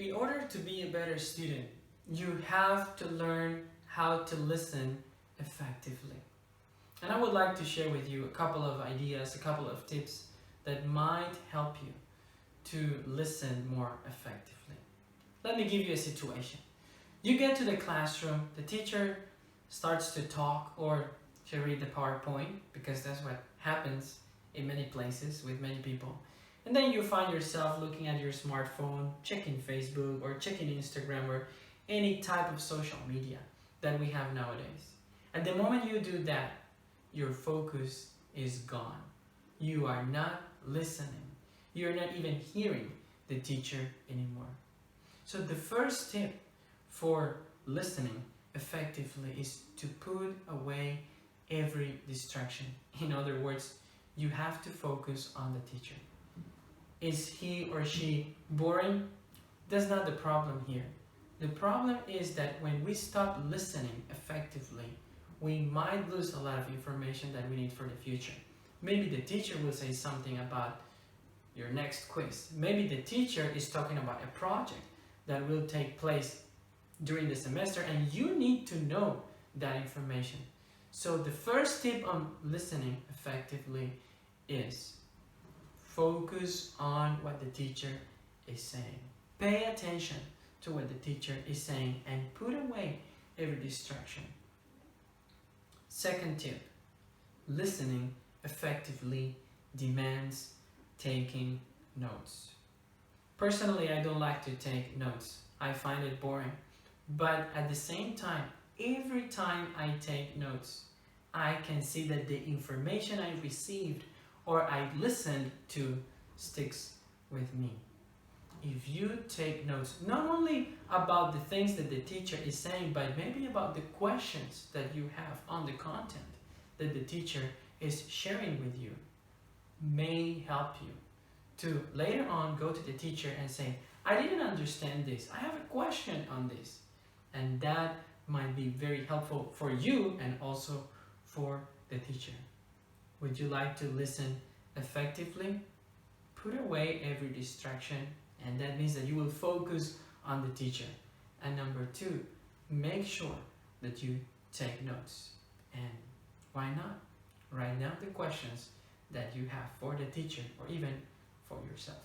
In order to be a better student, you have to learn how to listen effectively. And I would like to share with you a couple of ideas, a couple of tips that might help you to listen more effectively. Let me give you a situation. You get to the classroom, the teacher starts to talk or to read the PowerPoint, because that's what happens in many places with many people. And then you find yourself looking at your smartphone, checking Facebook or checking Instagram or any type of social media that we have nowadays. At the moment you do that, your focus is gone. You are not listening. You're not even hearing the teacher anymore. So the first tip for listening effectively is to put away every distraction. In other words, you have to focus on the teacher. Is he or she boring? That's not the problem here. The problem is that when we stop listening effectively, we might lose a lot of information that we need for the future. Maybe the teacher will say something about your next quiz. Maybe the teacher is talking about a project that will take place during the semester and you need to know that information. So the first tip on listening effectively is focus on what the teacher is saying. Pay attention to what the teacher is saying and put away every distraction. Second tip, listening effectively demands taking notes. Personally, I don't like to take notes. I find it boring. But at the same time, every time I take notes, I can see that the information I received or I listened to sticks with me. If you take notes, not only about the things that the teacher is saying, but maybe about the questions that you have on the content that the teacher is sharing with you, may help you to later on go to the teacher and say, I didn't understand this. I have a question on this. And that might be very helpful for you and also for the teacher. Would you like to listen effectively? Put away every distraction, and that means that you will focus on the teacher. And number two, make sure that you take notes. And why not? Write down the questions that you have for the teacher or even for yourself.